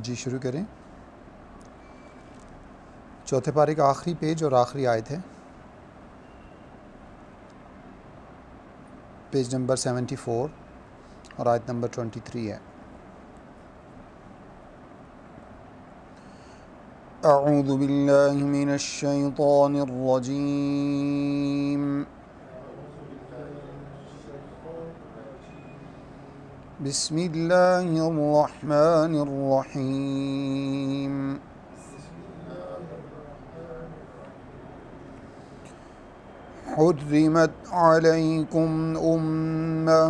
जी शुरू करें। चौथे पारे का आखिरी पेज और आखिरी आयत है, पेज नंबर 74 और आयत नंबर 23 है। अऊज़ु बिल्लाहि मिनश शैतानिर रजीम। बिस्मिल्लाहिर रहमानिर रहीम। हुर्रिमत अलैकुम उम्महातुकुम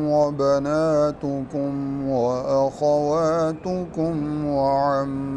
व बनातुकुम व अख़वातुकुम व अम्मातुकुम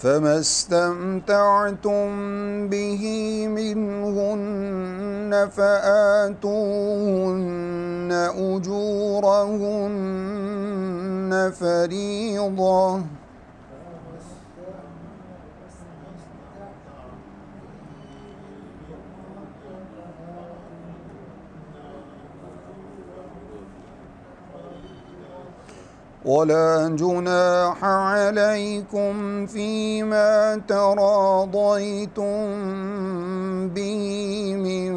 फमस्तमतअतुम बिही मिनहुन्न फआतूहुन्न उजूरहुन्न फरीदा वला जुनाह अलैकुम फ़ीमा तरादयतुम बिही मिन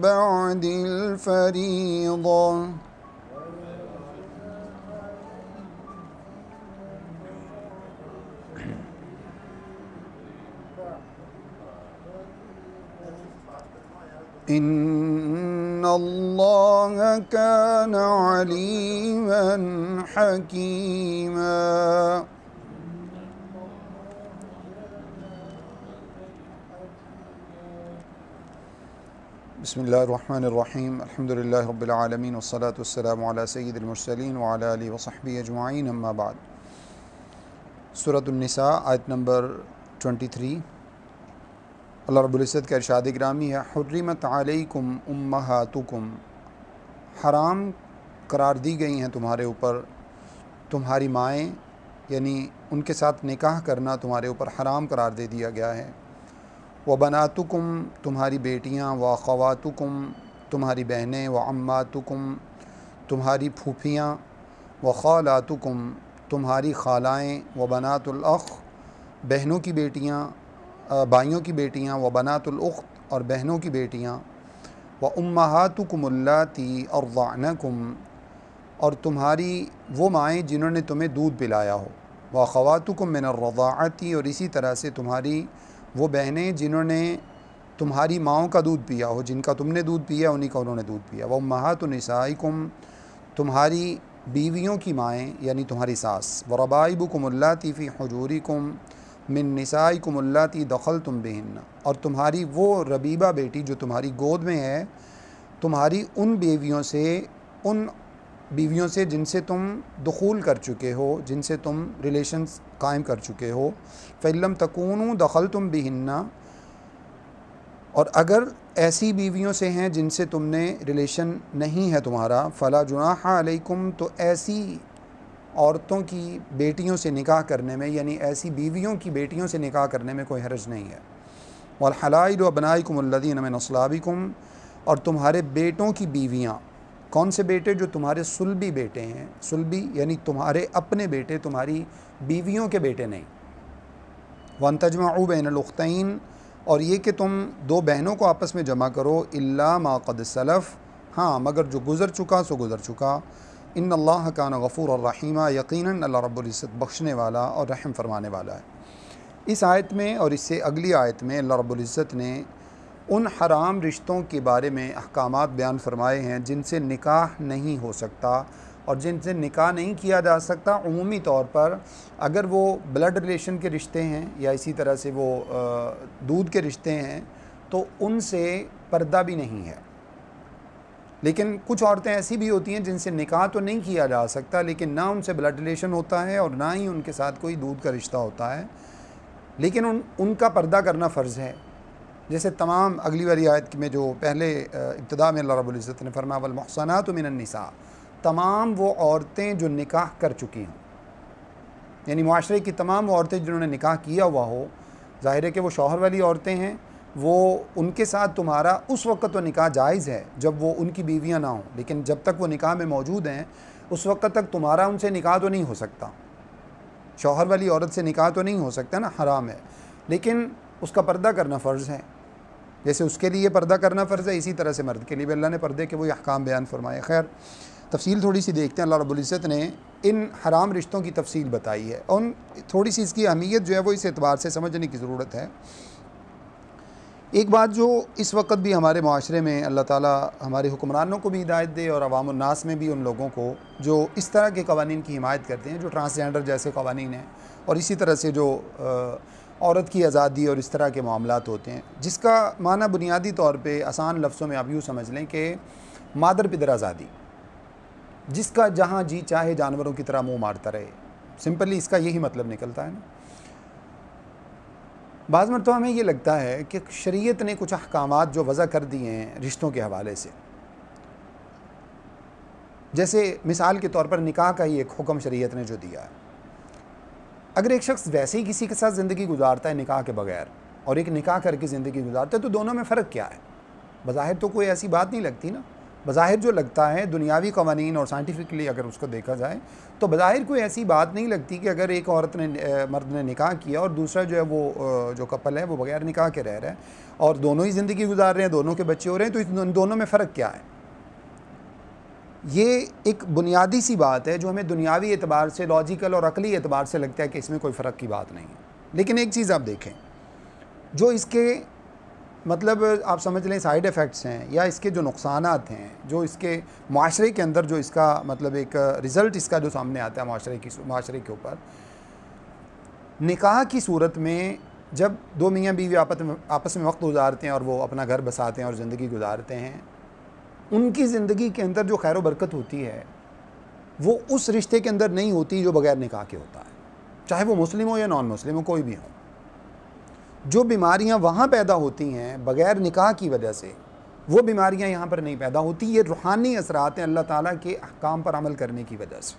बअदिल फ़रीदा इन्नल्लाह कान अलीमन हकीमा। बिस्मिल्लाहिर्रहमानिर्रहीम अल्हम्दुलिल्लाहि रब्बिल आलमीन वस्सलातु वस्सलामु अला सय्यिदिल मुरसलीन व अला आलिहि व सहबिहि अजमईन अम्मा बाद। सूरतुन निसा आयत नंबर 23। अल्लाह रब्बुल इज़्ज़त का इरशाद गिरामी है, हुर्रिमत अलैकुम उम्महातुकुम, हराम करार दी गई हैं तुम्हारे ऊपर तुम्हारी माएँ, यानी उनके साथ निकाह करना तुम्हारे ऊपर हराम करार दे दिया गया है। व बनातुकुम, तुम्हारी बेटियाँ, व ख़वातुकुम, तुम्हारी बहनें, व अम्मातुकुम, तुम्हारी फूफियाँ, व ख़ालातुकुम, तुम्हारी खालाएँ, व बनातुल अख़, बहनों की बेटियाँ, भाइयों की बेटियाँ, व बनातुल उख्त, और बहनों की बेटियाँ, व उम्महातुकुम अल्लाती अर्ज़अनकुम, और तुम्हारी वो माएँ जिन्होंने तुम्हें दूध पिलाया हो। व ख़वातुकुम मिनर रज़ाअती, और इसी तरह से तुम्हारी वो बहनें जिन्होंने तुम्हारी माओं का दूध पिया हो, जिनका तुमने दूध पिया उन्हीं का उन्होंने दूध पिया। व उम्महातु निसाइकुम, तुम्हारी बीवियों की माएँ यानी तुम्हारी सास। व रबाइबुकुम अल्लाती फ़ी हुजूरिकुम मिन निसाइकुम अल्लाती दखलतुम बिहिन्ना, और तुम्हारी वो रबीबा बेटी जो तुम्हारी गोद में है, तुम्हारी उन बीवियों से जिनसे तुम दुखूल कर चुके हो, जिनसे तुम रिलेशंस कायम कर चुके हो। फ़इल्लम तकूनू दखलतुम बिहिन्ना, और अगर ऐसी बीवियों से हैं जिनसे तुमने रिलेशन नहीं है तुम्हारा, फ़ला जुनाह अलैकुम, तो ऐसी औरतों की बेटियों से निकाह करने में, यानी ऐसी बीवियों की बेटियों से निकाह करने में कोई हरज नहीं है। वल हलाइलु अबनाइकुम अल्लज़ीना मिन अस्लाबिकुम, और तुम्हारे बेटों की बीवियाँ। कौन से बेटे? जो तुम्हारे सुल्बी बेटे हैं। सुल्बी यानी तुम्हारे अपने बेटे, तुम्हारी बीवियों के बेटे नहीं। वन तजमअू बैनल उख्तैन, और ये कि तुम दो बहनों को आपस में जमा करो, इल्ला मा क़द सलफ़, हाँ मगर जो गुज़र चुका सो गुज़र चुका। इन्नल्लाह कान गफ़ूर रहीमा, यकीनन अल्लाह रब्बुल इज़्ज़त बख्शने वाला और रहम फरमाने वाला है। इस आयत में और इससे अगली आयत में अल्लाह रब्बुल इज़्ज़त ने उन हराम रिश्तों के बारे में अहकामात बयान फरमाए हैं जिनसे निकाह नहीं हो सकता, और जिनसे निकाह नहीं किया जा सकता उमूमी तौर पर अगर वो ब्लड रिलेशन के रिश्ते हैं या इसी तरह से वो दूध के रिश्ते हैं, तो उनसे पर्दा भी नहीं है। लेकिन कुछ औरतें ऐसी भी होती हैं जिनसे निकाह तो नहीं किया जा सकता, लेकिन ना उनसे ब्लड रिलेशन होता है और ना ही उनके साथ कोई दूध का रिश्ता होता है, लेकिन उनका पर्दा करना फ़र्ज़ है। जैसे तमाम अगली वाली आयत में जो पहले इब्तिदा में अल्लाह रब्बुल इज़्ज़त ने फरमाया वल मुहसनातु मिनन निसा, तमाम वो औरतें जो निकाह कर चुकी हों, यानी मुआशरे की तमाम वो औरतें जिन्होंने निकाह किया हुआ हो, ज़ाहिर है कि वो शौहर वाली औरतें हैं, वो उनके साथ तुम्हारा उस वक्त तो निकाह जायज़ है जब वो उनकी बीवियां ना हों, लेकिन जब तक वो निकाह में मौजूद हैं उस वक्त तक तुम्हारा उनसे निकाह तो नहीं हो सकता। शौहर वाली औरत से निकाह तो नहीं हो सकता ना, हराम है, लेकिन उसका पर्दा करना फ़र्ज़ है। जैसे उसके लिए पर्दा करना फ़र्ज़ है, इसी तरह से मर्द के लिए भी अल्लाह ने पर्दे के वही अहकाम बयान फरमाए। खैर तफसील थोड़ी सी देखते हैं। अल्लाह रब्बुल इज़्ज़त ने इन हराम रिश्तों की तफसील बताई है और थोड़ी सी इसकी अहमियत जो है वो इस एतबार से समझने की ज़रूरत है। एक बात जो इस वक्त भी हमारे माशरे में अल्लाह ताला हमारे हुक्मरानों को भी हिदायत दे और अवामुन्नास में भी उन लोगों को जो इस तरह के कवानीन की हिमायत करते हैं, जो ट्रांसजेंडर जैसे कवानीन हैं, और इसी तरह से जो औरत की आज़ादी और इस तरह के मामलात होते हैं, जिसका माना बुनियादी तौर पे आसान लफ्ज़ों में आप यूँ समझ लें कि मादर पिदर आज़ादी, जिसका जहाँ जी चाहे जानवरों की तरह मुँह मारता रहे। सिंपली इसका यही मतलब निकलता है ना। बाज़ मरतबा हमें ये लगता है कि शरीयत ने कुछ अहकामात जो वज़ा कर दिए हैं रिश्तों के हवाले से, जैसे मिसाल के तौर पर निकाह का ही एक हुक्म शरीयत ने जो दिया है। अगर एक शख्स वैसे ही किसी के साथ ज़िंदगी गुजारता है निकाह के बगैर और एक निकाह करके ज़िंदगी गुजारता है, तो दोनों में फ़र्क क्या है? बज़ाहिर तो कोई ऐसी बात नहीं लगती ना। बज़ाहिर जो लगता है दुनियावी क़वानीन और साइंटिफिकली अगर उसको देखा जाए तो बज़ाहिर कोई ऐसी बात नहीं लगती कि अगर एक औरत ने मर्द ने निकाह किया और दूसरा जो है वो जो कपल है वो बगैर निकाह के रह रहा है और दोनों ही ज़िंदगी गुजार रहे हैं, दोनों के बच्चे हो रहे हैं, तो इन दोनों में फ़र्क क्या है? ये एक बुनियादी सी बात है जो हमें दुनियावी एतबार से, लॉजिकल और अकली एतबार से लगता है कि इसमें कोई फ़र्क की बात नहीं है। लेकिन एक चीज़ आप देखें, जो इसके मतलब आप समझ लें साइड इफ़ेक्ट्स हैं या इसके जो नुकसानात हैं, जो इसके माशरे के अंदर जो इसका मतलब एक रिज़ल्ट इसका जो सामने आता है माशरे के ऊपर, निकाह की सूरत में जब दो मियाँ बीवी आपस में वक्त गुजारते हैं और वो अपना घर बसाते हैं और ज़िंदगी गुजारते हैं, उनकी ज़िंदगी के अंदर जो खैर व बरकत होती है वो उस रिश्ते के अंदर नहीं होती जो बग़ैर निकाह के होता है, चाहे वो मुस्लिम हो या नॉन मुस्लिम हो, कोई भी हो। जो बीमारियां वहाँ पैदा होती हैं बग़ैर निकाह की वजह से, वो बीमारियां यहाँ पर नहीं पैदा होती। ये रूहानी असरात हैं अल्लाह ताला के अहकाम पर अमल करने की वजह से।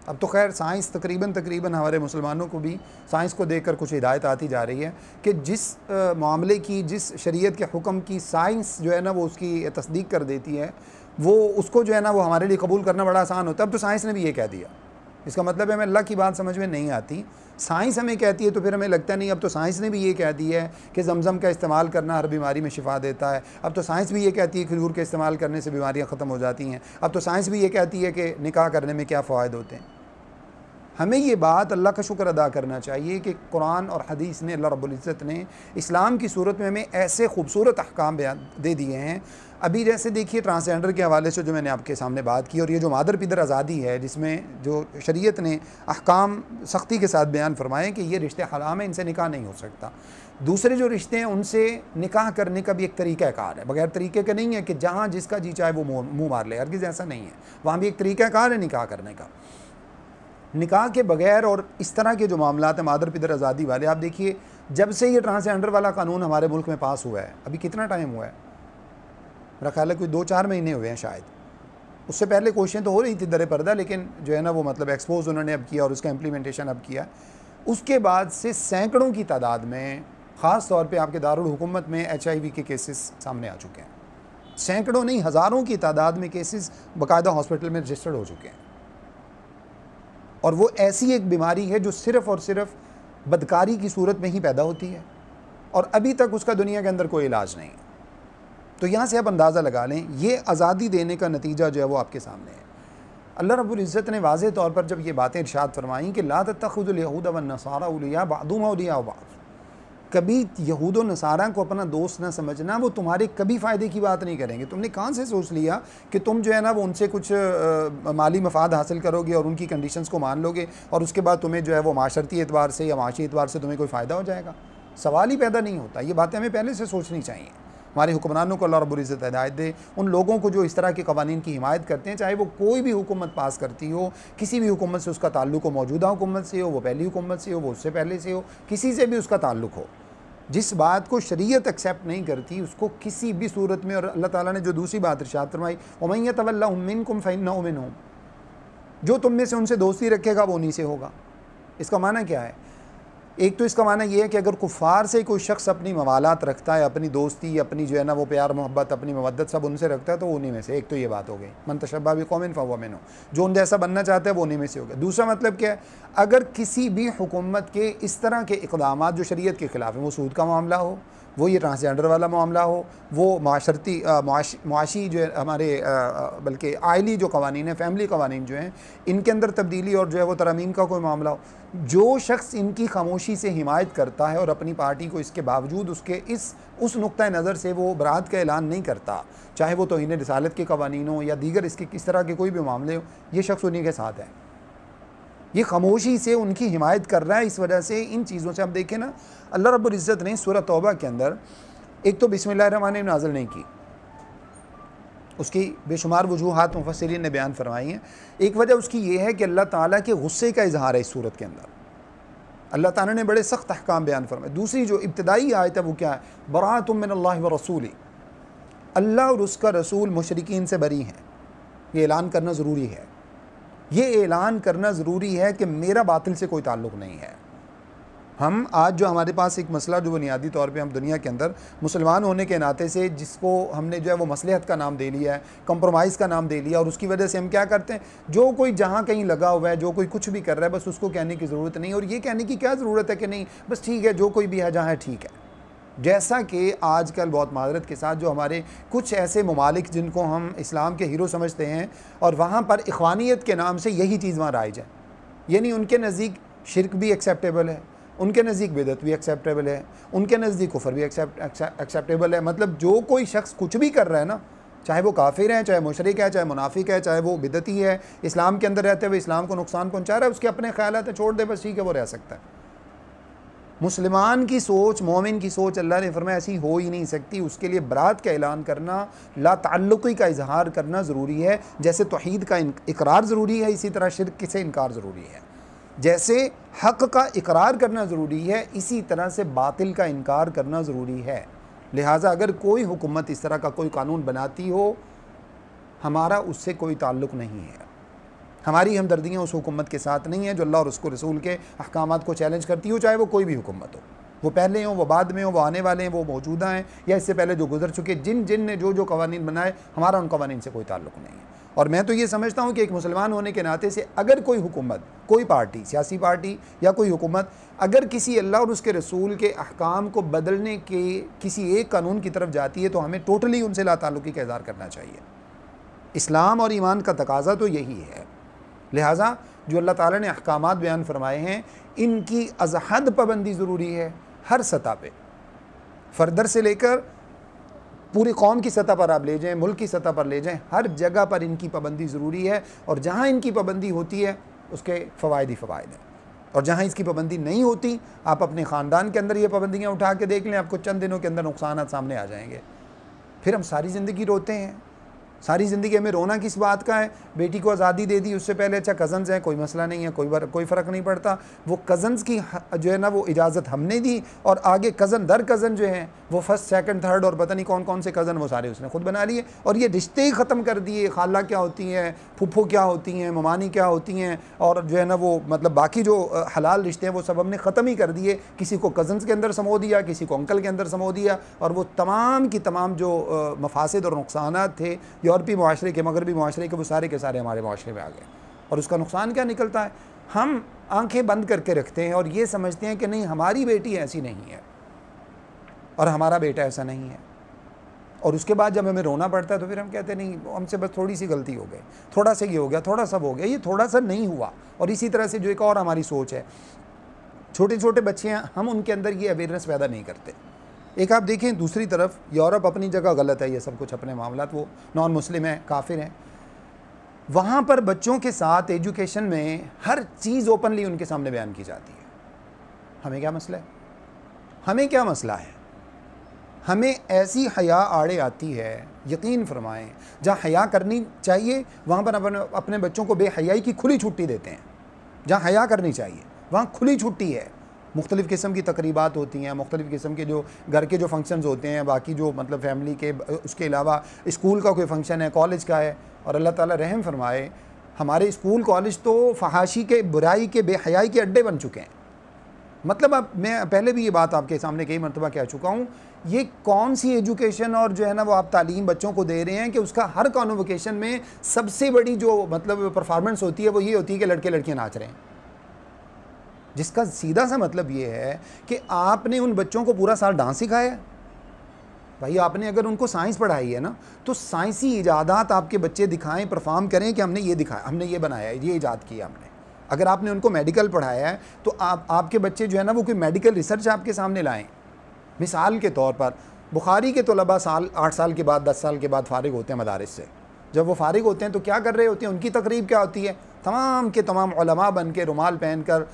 अब तो खैर साइंस तकरीबन हमारे मुसलमानों को भी साइंस को देखकर कुछ हिदायत आती जा रही है कि जिस मामले की, जिस शरीयत के हुक्म की साइंस जो है ना वो उसकी तस्दीक कर देती है, वो उसको जो है ना वो हमारे लिए कबूल करना बड़ा आसान होता है। अब तो साइंस ने भी ये कह दिया। इसका मतलब है हमें अल्लाह की बात समझ में नहीं आती, साइंस हमें कहती है तो फिर हमें लगता नहीं। अब तो साइंस ने भी ये कह दिया है कि ज़मज़म का इस्तेमाल करना हर बीमारी में शिफा देता है। अब तो साइंस भी ये कहती है खजूर के इस्तेमाल करने से बीमारियां ख़त्म हो जाती हैं। अब तो साइंस भी ये कहती है कि निकाह करने में क्या फ़वाइद होते हैं। हमें ये बात अल्लाह का शुक्र अदा करना चाहिए कि कुरान और हदीस ने, अल्लाह रब्बुल इज़्ज़त ने इस्लाम की सूरत में हमें ऐसे खूबसूरत अहकाम बयान दे दिए हैं। अभी जैसे देखिए ट्रांसजेंडर के हवाले से जो मैंने आपके सामने बात की, और ये जो मादर पिदर आज़ादी है जिसमें जो शरीयत ने अहकाम सख्ती के साथ बयान फरमाए कि ये रिश्ते हराम हैं, इनसे निकाह नहीं हो सकता। दूसरे जो रिश्ते हैं उनसे निकाह करने का भी एक तरीक़ाकार है, बगैर तरीके का नहीं है कि जहाँ जिसका जी चाहे वो मुँह मार ले, हरगिज़ ऐसा नहीं है। वहाँ भी एक तरीक़ाकार है निकाह करने का। निकाह के बगैर और इस तरह के जो मामलात हैं मादर पिदर आज़ादी वाले, आप देखिए जब से ये ट्रांसजेंडर वाला कानून हमारे मुल्क में पास हुआ है, अभी कितना टाइम हुआ है, मेरा ख्याल है कोई 2-4 महीने हुए हैं शायद। उससे पहले कोशिशें तो हो रही थी दर पर्दा, लेकिन जो है ना वो मतलब एक्सपोज उन्होंने अब किया और उसका इम्प्लीमेंटेशन अब किया। उसके बाद से सैकड़ों की तादाद में, ख़ास तौर पे आपके दारुल हुकूमत में HIV के केसेस सामने आ चुके हैं। सैकड़ों नहीं, हज़ारों की तादाद में केसेस बाकायदा हॉस्पिटल में रजिस्टर्ड हो चुके हैं। और वो ऐसी एक बीमारी है जो सिर्फ़ और सिर्फ बदकारी की सूरत में ही पैदा होती है और अभी तक उसका दुनिया के अंदर कोई इलाज नहीं है। तो यहाँ से आप अंदाज़ा लगा लें, ये आज़ादी देने का नतीजा जो है वो आपके सामने है। अल्लाह रब्बुल इज़्ज़त ने वाज़ेह तौर पर जब ये बातें इरशाद फरमाई कि ला तत्तखिज़ुल यहूद वन नसारा औलिया बअदुहुम औलिया बाज़, कभी यहूद और नसारा को अपना दोस्त ना समझना, वो तुम्हारे कभी फ़ायदे की बात नहीं करेंगे। तुमने कहाँ से सोच लिया कि तुम जो है ना वो उनसे कुछ माली मफाद हासिल करोगे और उनकी कंडीशंस को मान लोगे और उसके बाद तुम्हें जो है वो माशरती एतबार से या माशी एतबार से तुम्हें कोई फ़ायदा हो जाएगा? सवाल ही पैदा नहीं होता। ये बातें हमें पहले से सोचनी चाहिए। हमारे हुक्मरानों को अल्लाह रब्बुल इज़्ज़त हिदायत दे, उन लोगों को जो इस तरह के कवानीन की हिमायत करते हैं, चाहे वो कोई भी हुकूमत पास करती हो, किसी भी हुकूमत से उसका ताल्लुक हो, मौजूदा हुकूमत से हो, वो पहली हुकूमत से हो, वो उससे पहले से हो, किसी से भी उसका ताल्लुक हो, जिस बात को शरीयत एक्सेप्ट नहीं करती उसको किसी भी सूरत में, और अल्लाह ताला ने जो दूसरी बात इरशाद फरमाई, वमन यतवल्लहुम मिनकुम फइन्नहु मिनहुम, जो तुम में से उनसे दोस्ती रखेगा वो उन्हीं से होगा। इसका माना क्या है? एक तो इसका माना ये है कि अगर कुफ़ार से कोई शख्स अपनी मवालात रखता है, अपनी दोस्ती, अपनी जो है ना वो प्यार मोहब्बत, अपनी मवद्दत सब उनसे रखता है, तो उन्हीं में से, एक तो ये बात हो गई, मन तशब्बा बिक़ौमिन फ़हुव मिन्हुम, जो उन जैसा बनना चाहता है वो उन्हीं में से होगा। दूसरा मतलब क्या है? अगर किसी भी हुकूमत के इस तरह के इक़दामात जो शरीयत के ख़िलाफ़ है, वो सूद का मामला हो, वो ये ट्रांसजेंडर वाला मामला हो, वो माशरती मुआशी जो है हमारे बल्कि आइली जो कवानीन है, फ़ैमिली कवानीन जो हैं, इनके अंदर तब्दीली और जो है वो तरमीम का कोई मामला हो, जो शख्स इनकी खामोशी से हिमायत करता है और अपनी पार्टी को इसके बावजूद उसके उस नुक्ता नज़र से वो बरात का ऐलान नहीं करता, चाहे वो तौहीन रिसालत के कवानीन हो या दीगर इसके किस तरह के कोई भी मामले हो, ये शख्स उन्हीं के साथ है। ये खामोशी से उनकी हिमायत कर रहा है। इस वजह से इन चीज़ों से आप देखें ना, अल्लाह रब्बुल इज़्ज़त ने सूरह तौबा के अंदर एक तो बिस्मिल्लाहिर्रहमानिर्रहीम नाज़िल नहीं की, उसकी बेशुमार वजूहात मुफस्सिरीन ने बयान फरमाई हैं। एक वजह उसकी ये है कि अल्लाह ताला के गुस्से का इजहार है इस सूरत के अंदर। अल्लाह ताला ने बड़े सख्त अहकाम बयान फरमाए। दूसरी जो इब्तदाई आयत है वो क्या है, बराअतुम मिनल्लाहि व रसूली, अल्लाह और उसका रसूल मुशरिकीन से बरी हैं। ये ऐलान करना ज़रूरी है, ये ऐलान करना ज़रूरी है कि मेरा बातिल से कोई ताल्लुक़ नहीं है। हम आज जो हमारे पास एक मसला जो बुनियादी तौर पे हम दुनिया के अंदर मुसलमान होने के नाते से जिसको हमने जो है वो मसलहत का नाम दे लिया है, कंप्रोमाइज़ का नाम दे लिया, और उसकी वजह से हम क्या करते हैं, जो कोई जहाँ कहीं लगा हुआ है, जो कोई कुछ भी कर रहा है, बस उसको कहने की ज़रूरत नहीं। और ये कहने की क्या ज़रूरत है कि नहीं बस ठीक है, जो कोई भी है जहाँ है ठीक है। जैसा कि आजकल बहुत माजरत के साथ जो हमारे कुछ ऐसे ममालिक जिनको हम इस्लाम के हीरो समझते हैं और वहाँ पर इख्वानियत के नाम से यही चीज़ वहाँ राइज है, यानी उनके नज़दीक शिरक भी एक्सेप्टेबल है, उनके नज़दीक बिदअत भी एक्सेप्टेबल है, उनके नज़दीक कुफर भी एक्सेप्टेबल है। मतलब जो कोई शख्स कुछ भी कर रहा है ना, चाहे वो काफिर है, चाहे मुशरिक है, चाहे मुनाफिक है, चाहे वो बिदती है, इस्लाम के अंदर रहते हुए इस्लाम को नुकसान पहुँचा रहा है, उसके अपने ख्यालात है, छोड़ दे बस ठीक है, वो रह सकता है। मुसलमान की सोच, मोमिन की सोच अल्लाह ने फरमाया ऐसी हो ही नहीं सकती। उसके लिए बरात का ऐलान करना, ला ताल्लुक़ी का इजहार करना ज़रूरी है। जैसे तौहीद का इकरार ज़रूरी है, इसी तरह शिर्क से इनकार ज़रूरी है। जैसे हक़ का इकरार करना ज़रूरी है, इसी तरह से बातिल का इनकार करना ज़रूरी है। लिहाजा अगर कोई हुकूमत इस तरह का कोई कानून बनाती हो, हमारा उससे कोई ताल्लुक़ नहीं है, हमारी हमदर्दियाँ उस हुकूमत के साथ नहीं है जो अल्लाह और उसको रसूल के अहकामात को चैलेंज करती हो, चाहे वो कोई भी हुकूमत हो, वो पहले हो, वो बाद में हो, वो आने वाले हैं, वो मौजूदा हैं या इससे पहले जो गुजर चुके। जिन ने जो कवानीन बनाए, हमारा उन कवानीन से कोई ताल्लुक़ नहीं है। और मैं तो ये समझता हूँ कि एक मुसलमान होने के नाते से अगर कोई हुकूमत, कोई पार्टी, सियासी पार्टी या कोई हुकूमत अगर किसी अल्लाह और उसके रसूल के अहकाम को बदलने के किसी एक कानून की तरफ जाती है तो हमें टोटली उनसे ला ताल्लुक़ी का इज़हार करना चाहिए। इस्लाम और ईमान का तकाज़ा तो यही है। लिहाजा जो अल्लाह ताला ने अहकामात बयान फरमाए हैं, इनकी अज़हद पाबंदी ज़रूरी है हर सतह पे, फ़र्दर से लेकर पूरी कौम की सतह पर आप ले जाएं, मुल्क की सतह पर ले जाएं, हर जगह पर इनकी पाबंदी ज़रूरी है। और जहाँ इनकी पाबंदी होती है उसके फ़वाइद ही फ़वाइद हैं, और जहाँ इसकी पाबंदी नहीं होती, आप अपने ख़ानदान के अंदर ये पाबंदियाँ उठा के देख लें, आपको चंद दिनों के अंदर नुकसान सामने आ जाएंगे। फिर हम सारी ज़िंदगी रोते हैं, सारी ज़िंदगी हमें रोना किस बात का है। बेटी को आज़ादी दे दी, उससे पहले अच्छा कज़न्स हैं, कोई मसला नहीं है, कोई फ़र्क नहीं पड़ता। वो कज़न्स की जो है ना वो इजाज़त हमने दी, और आगे कज़न दर कज़न जो हैं वो फर्स्ट सेकंड थर्ड और पता नहीं कौन कौन से कज़न वो सारे उसने ख़ुद बना लिए, और ये रिश्ते ही ख़त्म कर दिए। खाला क्या होती हैं, फुफ्फो क्या होती हैं, ममानी क्या होती हैं, और जो है ना वो मतलब बाकी जो हलाल रिश्ते हैं वो सब हमने ख़त्म ही कर दिए। किसी को कज़न्स के अंदर समो दिया, किसी को अंकल के अंदर समो दिया, और वो तमाम की तमाम जो मफासिद और नुकसानात थे यूरोपीय माशरे के, मगरबी माशरे के, वो सारे के सारे हमारे माशरे में आ गए। और उसका नुकसान क्या निकलता है, हम आंखें बंद करके रखते हैं और ये समझते हैं कि नहीं हमारी बेटी ऐसी नहीं है और हमारा बेटा ऐसा नहीं है, और उसके बाद जब हमें रोना पड़ता है तो फिर हम कहते हैं नहीं हमसे बस थोड़ी सी गलती हो गई, थोड़ा सा ये हो गया, थोड़ा सा वो हो गया, ये थोड़ा सा नहीं हुआ। और इसी तरह से जो एक और हमारी सोच है, छोटे छोटे बच्चे हैं, हम उनके अंदर ये अवेयरनेस पैदा नहीं करते। एक आप देखें दूसरी तरफ यूरोप अपनी जगह गलत है, ये सब कुछ अपने मामलात, वो नॉन मुस्लिम है, काफिर हैं, वहाँ पर बच्चों के साथ एजुकेशन में हर चीज़ ओपनली उनके सामने बयान की जाती है। हमें क्या मसला है, हमें क्या मसला है, हमें ऐसी हया आड़े आती है, यकीन फरमाएं जहाँ हया करनी चाहिए वहाँ पर अपने बच्चों को बेहयाई की खुली छुट्टी देते हैं। जहाँ हया करनी चाहिए वहाँ खुली छुट्टी है। मुख्तलिफ़ किस्म की तकरीबात होती हैं, मुख्तलिफ़ किस्म के जो घर के जो फंक्शंस होते हैं, बाकी जो मतलब फैमिली के, उसके अलावा स्कूल का कोई फंक्शन है, कॉलेज का है, और अल्लाह ताला रहम फरमाए हमारे स्कूल कॉलेज तो फहाशी के, बुराई के, बेहयाई के अड्डे बन चुके हैं। मतलब अब मैं पहले भी ये बात आपके सामने कई मरतबा कह चुका हूँ, ये कौन सी एजुकेशन और जो है ना वो आप तालीम बच्चों को दे रहे हैं कि उसका हर कॉन्वोकेशन में सबसे बड़ी जो मतलब परफॉर्मेंस होती है वो ये होती है कि लड़के लड़कियाँ नाच रहे हैं, जिसका सीधा सा मतलब ये है कि आपने उन बच्चों को पूरा साल डांस सिखाया। भाई आपने अगर उनको साइंस पढ़ाई है ना, तो साइंसी इजादात आपके बच्चे दिखाएं, परफॉर्म करें कि हमने ये दिखाया, हमने ये बनाया, ये ईजाद किया हमने। अगर आपने उनको मेडिकल पढ़ाया है तो आपके बच्चे जो है ना वो कोई मेडिकल रिसर्च आपके सामने लाएं। मिसाल के तौर पर बुखारी के तलबा 8 साल के बाद, 10 साल के बाद फ़ारिग होते हैं मदारिस से। जब वो फ़ारिग होते हैं तो क्या कर रहे होते हैं, उनकी तकरीब क्या होती है, तमाम के तमाम उलमा बन के रुमाल पहन कर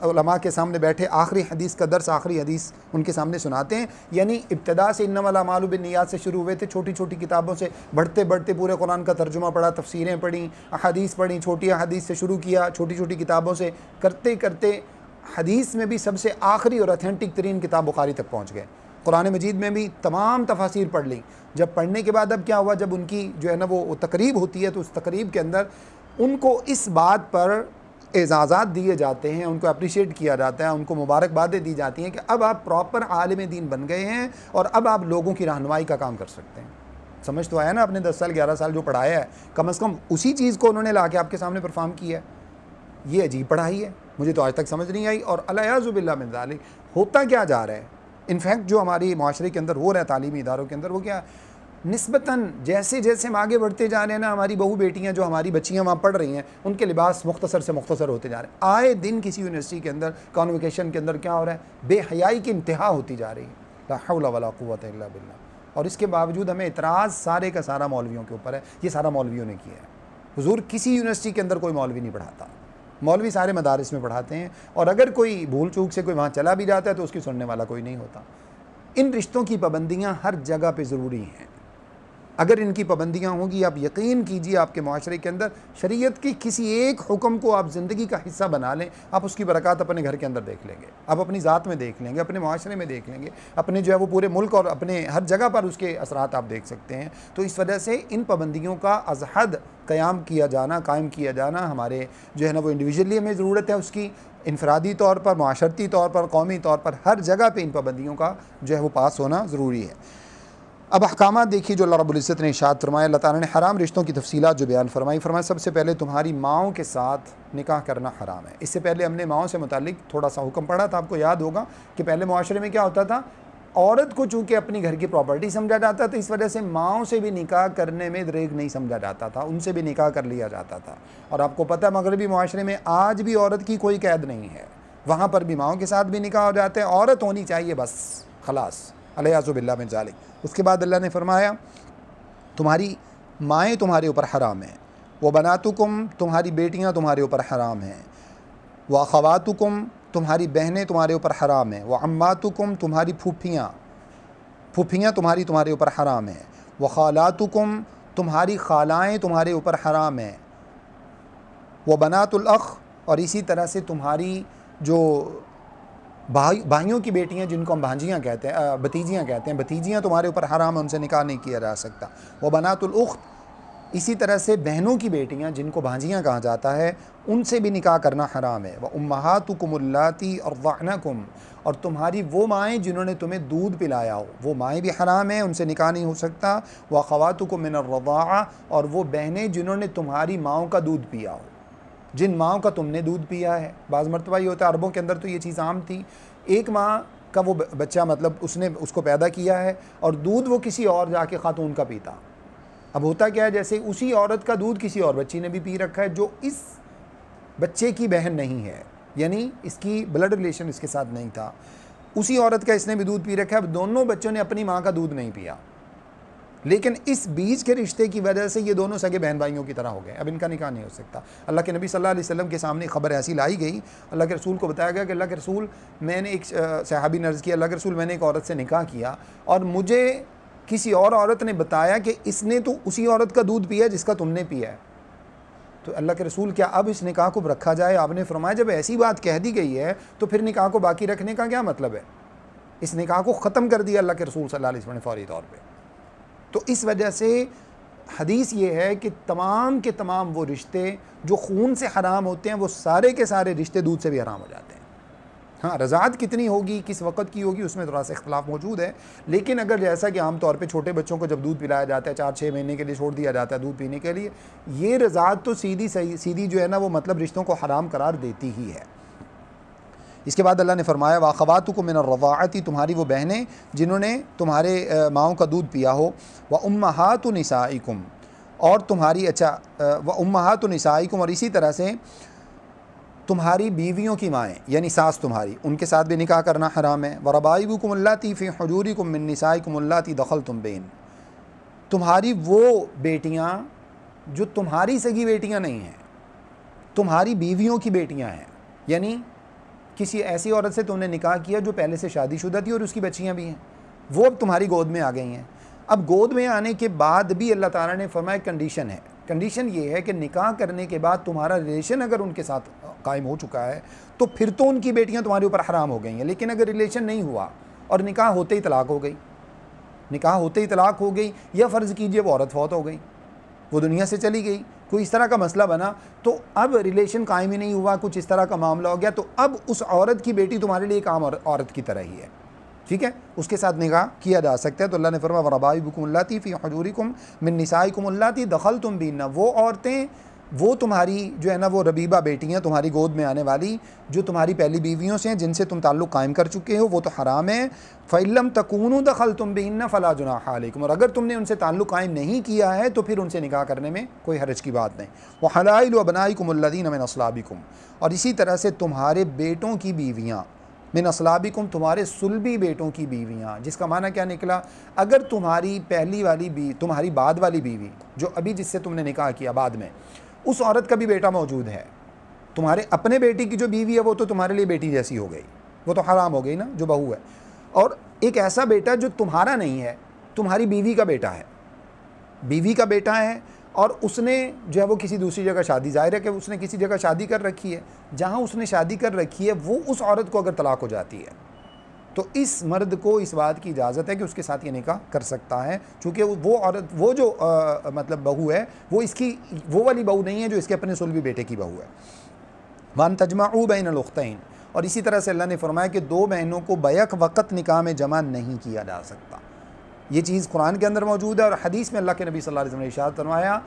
उलमा के सामने बैठे आखिरी हदीस का दर्स, आखिरी हदीस उनके सामने सुनाते हैं। यानी इब्तदा से इन्नमल अमालु बिन्नियात से शुरू हुए थे, छोटी छोटी किताबों से बढ़ते बढ़ते पूरे कुरान का तर्जुमा पढ़ा, तफसीरें पढ़ी, अहादीस पढ़ी, छोटी अहादीस से शुरू किया, छोटी छोटी किताबों से करते करते हदीस में भी सबसे आखिरी और ऑथेंटिक तरीन किताब बुखारी तक पहुँच गए। कुरान मजीद में भी तमाम तफासिर पढ़ ली। जब पढ़ने के बाद अब क्या हुआ, जब उनकी जो है ना वो तकरीब होती है, तो उस तकरीब के अंदर उनको इस बात पर एजाज़ात दिए जाते हैं, उनको अप्रिशिएट किया जाता है, उनको मुबारकबादें दी जाती हैं कि अब आप प्रॉपर आलिम दीन बन गए हैं और अब आप लोगों की रहनुमाई का काम कर सकते हैं। समझ तो आया ना, आपने 10 साल 11 साल जो पढ़ाया है, कम से कम उसी चीज़ को उन्होंने ला के आपके सामने परफॉर्म किया है। ये अजीब पढ़ाई है, मुझे तो आज तक समझ नहीं आई। और अलियाज़ुबिल्लाह मिन ज़ालिक होता क्या जा रहा है, इनफैक्ट जो हमारी माशरे के अंदर हो रहा है, तालीमी इदारों के अंदर, वो क्या निस्बतन जैसे जैसे हम आगे बढ़ते जा रहे हैं ना, हमारी बहू बेटियां जो हमारी बच्चियां वहाँ पढ़ रही हैं, उनके लिबास मुख्तसर से मुख्तसर होते जा रहे हैं। आए दिन किसी यूनिवर्सिटी के अंदर, कॉन्वोकेशन के अंदर क्या हो रहा है, बेहयाई की इंतहा होती जा रही है। ला हौला वला कुव्वता इल्ला बिल्लाह। और इसके बावजूद हमें इतराज़ सारे का सारा मौलवियों के ऊपर है। ये सारा मौलवियों ने किया है। हुजूर किसी यूनिवर्सिटी के अंदर कोई मौलवी नहीं पढ़ाता, मौलवी सारे मदारिस में पढ़ाते हैं। और अगर कोई भूल चूक से कोई वहाँ चला भी जाता है तो उसकी सुनने वाला कोई नहीं होता। इन रिश्तों की पाबंदियाँ हर जगह पे ज़रूरी हैं। अगर इनकी पाबंदियाँ होंगी, आप यकीन कीजिए आपके माशरे के अंदर शरीयत की किसी एक हुक्म को आप ज़िंदगी का हिस्सा बना लें, आप उसकी बरक़ात अपने घर के अंदर देख लेंगे, आप अपनी ज़ात में देख लेंगे, अपने माशरे में देख लेंगे, अपने जो है वो पूरे मुल्क और अपने हर जगह पर उसके असरात आप देख सकते हैं। तो इस वजह से इन पाबंदियों का अज़हद क़याम किया जाना, कायम किया जाना हमारे जो है ना वो इंडिविजुअली हमें ज़रूरत है उसकी, इनफरादी तौर पर, माशरती तौर पर, कौमी तौर पर, हर जगह पर इन पाबंदियों का जो है वो पास होना ज़रूरी है। अब अहकामात देखिए जो अल्लाह रब्बुल इज़्ज़त ने इरशाद फरमाया। अल्लाह ताला ने हराम रिश्तों की तफसीलात जो बयान फरमाया सबसे पहले तुम्हारी माओं के साथ निकाह करना हराम है। इससे पहले हमने माओं से मुतालिक थोड़ा सा हुक्म पढ़ा था, आपको याद होगा कि पहले मुआशरे में क्या होता था, औरत को चूँकि अपनी घर की प्रॉपर्टी समझा जाता था, इस वजह से माओं से भी निकाह करने में दरेग नहीं समझा जाता था, उनसे भी निकाह कर लिया जाता था। और आपको पता है मगरबी मुआशरे में आज भी औरत की कोई कैद नहीं है, वहाँ पर भी माओं के साथ भी निकाह हो जाते हैं, औरत होनी चाहिए बस, खलास, अलियाज़ुबिल्लाह मिन ज़ालिक। उसके बाद अल्लाह ने फरमाया तुम्हारी माएँ तुम्हारे ऊपर हराम हैं, व बनातुकुम तुम्हारी बेटियाँ तुम्हारे ऊपर हराम हैं, व अख़वातुकुम तुम्हारी बहनें तुम्हारे ऊपर हराम हैं, व अम्मातुकुम तुम्हारी फूफियाँ तुम्हारे ऊपर हराम हैं, व खालातुकुम तुम्हारी खालाएँ तुम्हारे ऊपर हराम हैं, व बनातुल अख़ और इसी तरह से तुम्हारी जो भाइयों की बेटियां जिनको हम भांजियाँ कहते हैं, भतीजियाँ कहते हैं, भतीजियाँ तुम्हारे ऊपर हराम है, उनसे निकाह नहीं किया जा सकता। वो बनातुल उख्त इसी तरह से बहनों की बेटियां जिनको भांजियाँ कहा जाता है, उनसे भी निकाह करना हराम है। व उम्महातुकुम अल्लाती अर्ज़अनकुम और तुम्हारी वो माएँ जिन्होंने तुम्हें दूध पिलाया हो, वो माएँ भी हराम हैं, उनसे निकाह नहीं हो सकता। व अख़वातुकुम मिनर रज़ाअ और वो बहनें जिन्होंने तुम्हारी माओं का दूध पिया हो, जिन माओं का तुमने दूध पिया है। बाज़ मरतबा ये होता है, अरबों के अंदर तो ये चीज़ आम थी, एक माँ का वो बच्चा मतलब उसने उसको पैदा किया है और दूध वो किसी और जाके ख़ातून का पीता। अब होता क्या है, जैसे उसी औरत का दूध किसी और बच्ची ने भी पी रखा है जो इस बच्चे की बहन नहीं है, यानी इसकी ब्लड रिलेशन इसके साथ नहीं था, उसी औरत का इसने भी दूध पी रखा है। अब दोनों बच्चों ने अपनी माँ का दूध नहीं पिया, लेकिन इस बीच के रिश्ते की वजह से ये दोनों सगे बहन भाइयों की तरह हो गए, अब इनका निकाह नहीं हो सकता। अल्लाह के नबी सल्लल्लाहु अलैहि वसल्लम के सामने खबर ऐसी लाई गई, अल्लाह के रसूल को बताया गया कि अल्लाह के रसूल, मैंने एक सहाबी ने अर्ज़ किया, अल्लाह के रसूल मैंने एक औरत से निकाह किया और मुझे किसी और औरत ने बताया कि इसने तो उसी औरत का दूध पिया जिसका तुमने पिया है। तो अल्लाह के रसूल क्या अब इस निकाह को रखा जाए? आपने फरमाया जब ऐसी बात कह दी गई है तो फिर निकाह को बाकी रखने का क्या मतलब है? इस निकाह को ख़त्म कर दिया अल्लाह के रसूल सल्लल्लाहु अलैहि वसल्लम ने फ़ौरी तौर पर। तो इस वजह से हदीस ये है कि तमाम के तमाम वो रिश्ते जो खून से हराम होते हैं, वो सारे के सारे रिश्ते दूध से भी हराम हो जाते हैं। हाँ, रज़ात कितनी होगी, किस वक़्त की होगी, उसमें थोड़ा सा इख्तलाफ मौजूद है। लेकिन अगर जैसा कि आम तौर पे छोटे बच्चों को जब दूध पिलाया जाता है, 4-6 महीने के लिए छोड़ दिया जाता है दूध पीने के लिए, ये रज़ात तो सीधी जो है ना वो मतलब रिश्तों को हराम करार देती ही है। इसके बाद अल्लाह ने फरमाया व अख़वातुकुम मिनर रज़ाअति तुम्हारी वो बहनें जिन्होंने तुम्हारे माओं का दूध पिया हो, व उम्महातु निसाइकुम और तुम्हारी व उम्महातु निसाइकुम और इसी तरह से तुम्हारी बीवियों की माएँ यानी सास तुम्हारी, उनके साथ भी निकाह करना हराम है। व रबाइबुकुम अल्लाती फ़ी हुजूरिकुम मिन निसाइकुम अल्लाती दख़लतुम बिहिन तुम्हारी वो बेटियाँ जो तुम्हारी सगी बेटियाँ नहीं हैं, तुम्हारी बीवियों की बेटियाँ हैं, यानी किसी ऐसी औरत से तुमने निकाह किया जो पहले से शादीशुदा थी और उसकी बच्चियां भी हैं, वो अब तुम्हारी गोद में आ गई हैं। अब गोद में आने के बाद भी अल्लाह ताला ने फरमाया कंडीशन है, कंडीशन ये है कि निकाह करने के बाद तुम्हारा रिलेशन अगर उनके साथ कायम हो चुका है तो फिर तो उनकी बेटियां तुम्हारे ऊपर हराम हो गई हैं। लेकिन अगर रिलेशन नहीं हुआ और निकाह होते ही तलाक हो गई, निकाह होते ही तलाक हो गई, या फ़र्ज़ कीजिए वो औरत फौत हो गई, वो दुनिया से चली गई, कोई इस तरह का मसला बना, तो अब रिलेशन कायम ही नहीं हुआ, कुछ इस तरह का मामला हो गया, तो अब उस औरत की बेटी तुम्हारे लिए एक आम औरत की तरह ही है, ठीक है, उसके साथ निकाह किया जा सकता है। तो अल्लाह ने फरमाया वरबाइबुकुम अल्लाती फ़ी हुजूरिकुम मिन निसाइकुम अल्लाती दखलतुम बिहिन्ना, वो औरतें, वो तुम्हारी जो है ना वो रबीबा बेटियाँ तुम्हारी गोद में आने वाली जो तुम्हारी पहली बीवियों से हैं, जिनसे तुम ताल्लुक़ कायम कर चुके हो, वो तो हराम है। फ़इल्लम तकूनु दखलतुम बिहिन्ना फ़ला जुनाह अलैकुम, और अगर तुमने उनसे ताल्लुक़ कायम नहीं किया है तो फिर उनसे निकाह करने में कोई हरज की बात नहीं। व हलाइलु अबनाइकुम अल्लज़ीना मिन अस्लाबिकुम, और इसी तरह से तुम्हारे बेटों की बीवियाँ, मिन अस्लाबिकुम तुम्हारे सुलबी बेटों की बीवियाँ, जिसका माना क्या निकला, अगर तुम्हारी पहली वाली तुम्हारी बाद वाली बीवी जो अभी जिससे तुमने निकाह किया बाद में, उस औरत का भी बेटा मौजूद है, तुम्हारे अपने बेटी की जो बीवी है वो तो तुम्हारे लिए बेटी जैसी हो गई, वो तो हराम हो गई ना जो बहू है, और एक ऐसा बेटा जो तुम्हारा नहीं है, तुम्हारी बीवी का बेटा है, बीवी का बेटा है, और उसने जो है वो किसी दूसरी जगह शादी, ज़ाहिर है कि उसने किसी जगह शादी कर रखी है, जहाँ उसने शादी कर रखी है वो उस औरत को अगर तलाक हो जाती है तो इस मर्द को इस बात की इजाज़त है कि उसके साथ ये निकाह कर सकता है, चूँकि वो औरत, वो जो मतलब बहू है वो इसकी वो वाली बहू नहीं है जो इसके अपने सुलभी बेटे की बहू है। वन तजमाऊ बैनल उख्तैन, और इसी तरह से अल्लाह ने फरमाया कि दो बहनों को बैक वक़्त निकाह में जमा नहीं किया जा सकता। ये चीज़ कुरान के अंदर मौजूद है, और हदीस में अल्लाह के नबी सल्लल्लाहु अलैहि वसल्लम ने इरशाद फरमाया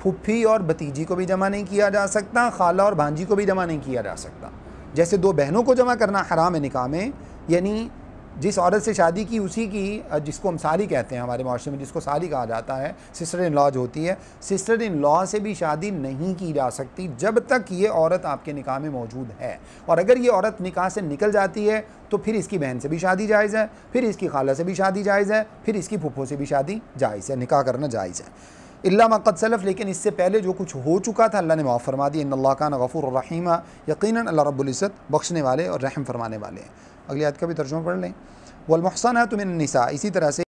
फुफ्फी और भतीजी को भी जमा नहीं किया जा सकता, खाला और भांजी को भी जमा नहीं किया जा सकता। जैसे दो बहनों को जमा करना हराम है निकाह में, यानी जिस औरत से शादी की उसी की, जिसको हम साली कहते हैं हमारे माशरे में, जिसको साली कहा जाता है, सिस्टर इन लॉ जो होती है, सिस्टर इन लॉ से भी शादी नहीं की जा सकती जब तक ये औरत आपके निकाह में मौजूद है। और अगर ये औरत निकाह से निकल जाती है तो फिर इसकी बहन से भी शादी जायज़ है, फिर इसकी खाला से भी शादी जायज़ है, फिर इसकी फुफ्फो से भी शादी जायज़ है, निकाह करना जायज़ है, इल्ला मा क़द सलफ़, लेकिन इससे पहले जो कुछ हो चुका था अल्लाह ने माफ़ फरमा दिया। इन्नल्लाह कान गफ़ूरुर रहीमा, यकीनन अल्लाह रब्बुल इज़्ज़त बख्शने वाले और रहम फरमाने वाले हैं। अगली आयत का भी तर्जुमा पढ़ लें। वल मुहसनातु मिनन निसा, इसी तरह से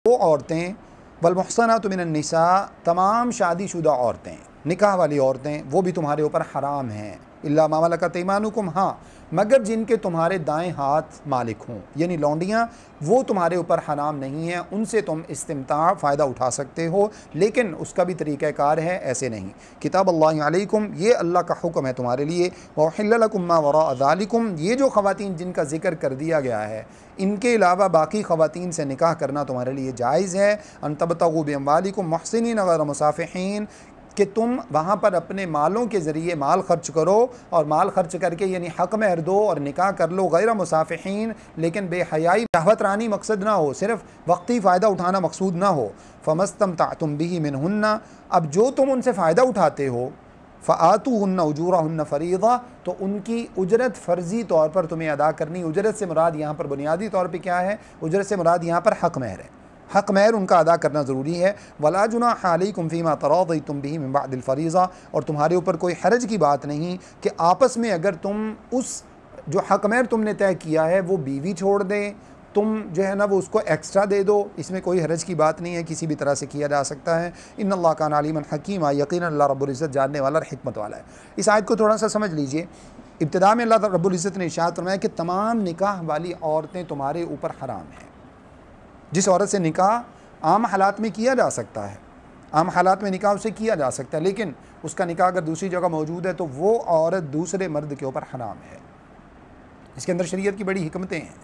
वो औरतें, वल मुहसनातु मिनन निसा तमाम शादीशुदा औरतें, निकाह वाली औरतें, वो भी तुम्हारे ऊपर हराम हैं, इल्ला मा मलकत ऐमानुकुम, हाँ मगर जिनके तुम्हारे दाएं हाथ मालिक हों, यानी लौंडियाँ, वो तुम्हारे ऊपर हराम नहीं है, उनसे तुम इस्तिमता फ़ायदा उठा सकते हो, लेकिन उसका भी तरीक़ाकार है, ऐसे नहीं। किताब अल्लाह अलैकुम, ये अल्लाह का हुक्म है तुम्हारे लिए, व उहिल्ला लकुम मा वराअ ज़ालिकुम, ये जो ख़वातीन जिनका ज़िक्र कर दिया गया है इनके अलावा बाकी ख़वातीन से निकाह करना तुम्हारे लिए जायज़ है। अन तबतगू बिअम्वालिकुम मुहसिनीन गैर मुसाफ़िहीन, कि तुम वहाँ पर अपने मालों के ज़रिए माल ख़र्च करो, और माल ख़र्च करके यानी हक़ महर दो और निकाह कर लो, गैर मुसाफ़िहीन, लेकिन बेहयाई शहवत रानी मकसद ना हो, सिर्फ़ वक्ती फ़ायदा उठाना मकसूद ना हो। फ़मस्तमतअतुम बिही मिनहुन्ना, अब जो तुम उनसे फ़ायदा उठाते हो, फ़आतूहुन्ना उजूरहुन्ना फ़रीज़ा, तो उनकी उजरत फ़र्ज़ी तौर पर तुम्हें अदा करनी। उजरत से मुराद यहाँ पर बुनियादी तौर पर क्या है, उजरत से मुराद यहाँ पर हक़ महर है, हक़ महर उनका अदा करना ज़रूरी है। वला जुनाह अलैकुम फ़ीमा तराज़यतुम बिही मिन बअदिल फ़रीज़ा, और तुम्हारे ऊपर कोई हरज की बात नहीं कि आपस में अगर तुम उस जो हक़ महर तुमने तय किया है वो बीवी छोड़ दें, तुम जो है ना वो उसको एक्स्ट्रा दे दो, इसमें कोई हरज की बात नहीं है, किसी भी तरह से किया जा सकता है। इन्नल्लाह कान अलीमन हकीमा, यकीनन अल्लाह रब्बुल इज़्ज़त जानने वाला और हिकमत वाला है। इस आयत को थोड़ा सा समझ लीजिए। इब्तिदा में अल्लाह रब्बुल इज़्ज़त ने इरशाद फरमाया कि तमाम निकाह वाली औरतें तुम्हारे ऊपर हराम हैं। जिस औरत से निकाह आम हालात में किया जा सकता है, आम हालात में निकाह उससे किया जा सकता है, लेकिन उसका निकाह अगर दूसरी जगह मौजूद है तो वो औरत दूसरे मर्द के ऊपर हराम है। इसके अंदर शरीयत की बड़ी हिकमतें हैं।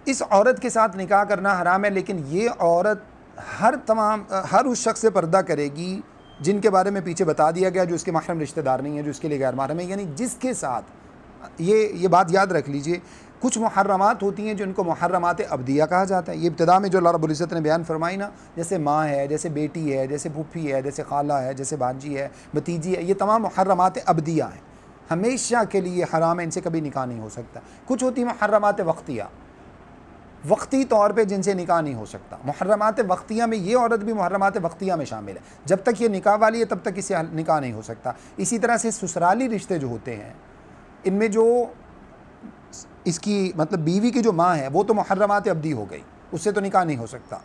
इस औरत के साथ निकाह करना हराम है, लेकिन ये औरत हर उस शख्स से पर्दा करेगी जिनके बारे में पीछे बता दिया गया, जो उसके महरम रिश्तेदार नहीं है, जो उसके लिए गैर महरम है, यानी जिसके साथ ये बात याद रख लीजिए, कुछ मुहर्रमात होती हैं जिनको मुहर्रमात अब्दिया कहा जाता है। ये इब्तिदा में जो अल्लाह रब्बुल इज़्ज़त ने बयान फरमाई ना, जैसे माँ है, जैसे बेटी है, जैसे फूफी है, जैसे खाला है, जैसे भांजी है, भतीजी है, ये तमाम मुहर्रमात अब्दिया हैं, हमेशा के लिए हराम है, इनसे कभी निकाह नहीं हो सकता। कुछ होती है मुहर्रमात वक्तिया, वक्ती तौर पे जिनसे निकाह नहीं हो सकता। मुहर्रमात वक्तिया में ये औरत भी मुहर्रमात वक्तिया में शामिल है, जब तक ये निकाह वाली है तब तक इससे निकाह नहीं हो सकता। इसी तरह से ससुराली रिश्ते जो होते हैं, इनमें जो इसकी मतलब बीवी की जो माँ है वो तो मुहर्रमात अब्दी हो गई, उससे तो निकाह नहीं हो सकता।